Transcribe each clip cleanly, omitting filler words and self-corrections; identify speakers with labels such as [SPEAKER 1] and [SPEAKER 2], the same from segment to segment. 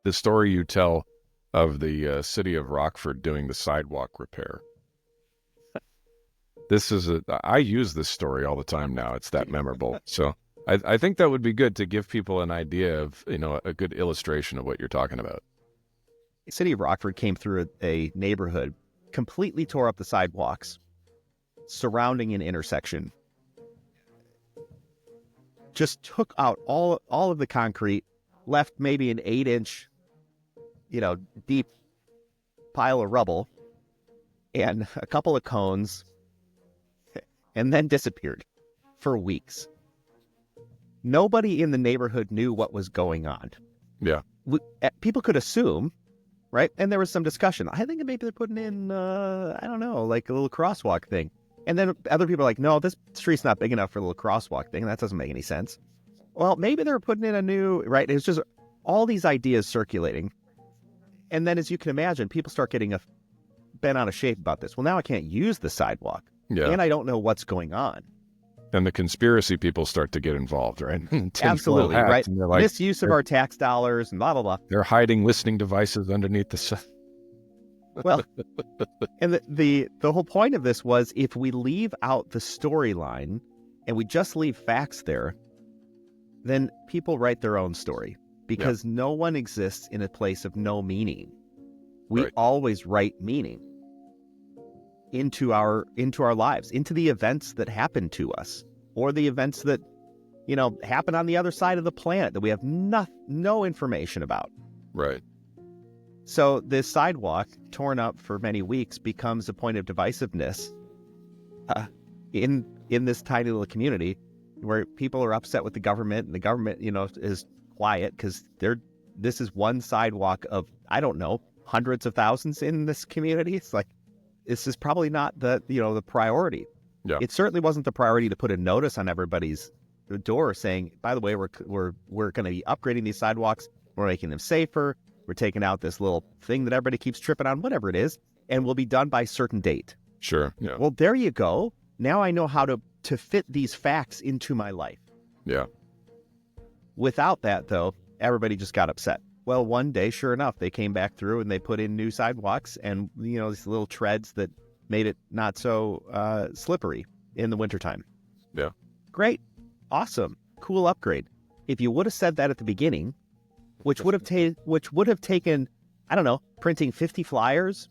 [SPEAKER 1] the story you tell of the city of Rockford doing the sidewalk repair. I use this story all the time now. It's that memorable. So I think that would be good to give people an idea of, a good illustration of what you're talking about.
[SPEAKER 2] The city of Rockford came through a neighborhood, completely tore up the sidewalks surrounding an intersection, just took out all of the concrete, left maybe an 8-inch, deep pile of rubble and a couple of cones, and then disappeared for weeks. Nobody in the neighborhood knew what was going on.
[SPEAKER 1] Yeah.
[SPEAKER 2] People could assume, right? And there was some discussion. I think maybe they're putting in, I don't know, like a little crosswalk thing. And then other people are like, no, this street's not big enough for a little crosswalk thing. That doesn't make any sense. Well, maybe they were putting in a new, right? It's just all these ideas circulating. And then, as you can imagine, people start getting bent out of shape about this. Well, now I can't use the sidewalk.
[SPEAKER 1] Yeah.
[SPEAKER 2] And I don't know what's going on.
[SPEAKER 1] And the conspiracy people start to get involved, right?
[SPEAKER 2] Absolutely, right?
[SPEAKER 1] Like,
[SPEAKER 2] misuse of our tax dollars and blah, blah, blah.
[SPEAKER 1] They're hiding listening devices underneath the...
[SPEAKER 2] Well, and the whole point of this was, if we leave out the storyline and we just leave facts there, then people write their own story, because no one exists in a place of no meaning. We always write meaning into our lives, into the events that happen to us, or the events that, happen on the other side of the planet that we have no information about.
[SPEAKER 1] Right.
[SPEAKER 2] So this sidewalk, torn up for many weeks, becomes a point of divisiveness in this tiny little community, where people are upset with the government, and the government, is quiet because this is one sidewalk of, I don't know, hundreds of thousands in this community. It's like, this is probably not the priority.
[SPEAKER 1] Yeah.
[SPEAKER 2] It certainly wasn't the priority to put a notice on everybody's door saying, by the way, we're going to be upgrading these sidewalks. We're making them safer. We're taking out this little thing that everybody keeps tripping on, whatever it is, and we'll be done by a certain date.
[SPEAKER 1] Sure. Yeah.
[SPEAKER 2] Well, there you go. Now I know how to fit these facts into my life.
[SPEAKER 1] Yeah.
[SPEAKER 2] Without that, though, everybody just got upset. Well, one day, sure enough, they came back through and they put in new sidewalks and, these little treads that made it not so slippery in the wintertime.
[SPEAKER 1] Yeah.
[SPEAKER 2] Great. Awesome. Cool upgrade. If you would have said that at the beginning, which would have taken, I don't know, printing 50 flyers,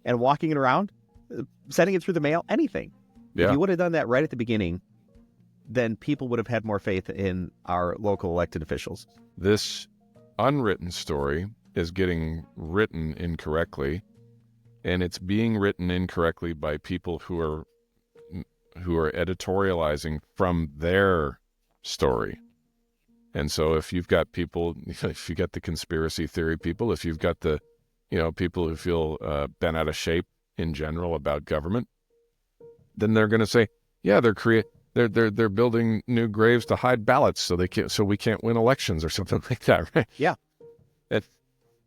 [SPEAKER 2] and walking it around, sending it through the mail, anything.
[SPEAKER 1] Yeah.
[SPEAKER 2] If you would have done that right at the beginning, then people would have had more faith in our local elected officials.
[SPEAKER 1] This unwritten story is getting written incorrectly, and it's being written incorrectly by people who are editorializing from their story. And so if you've got people, if you got the conspiracy theory people, if you've got the, people who feel bent out of shape in general about government, then they're going to say, yeah, they're building new graves to hide ballots so we can't win elections or something like that, right?
[SPEAKER 2] Yeah.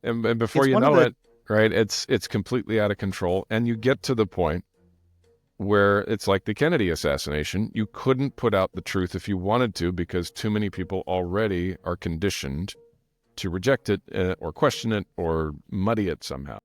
[SPEAKER 1] And before you know it, right, it's completely out of control, and you get to the point where it's like the Kennedy assassination. You couldn't put out the truth if you wanted to, because too many people already are conditioned to reject it or question it or muddy it somehow.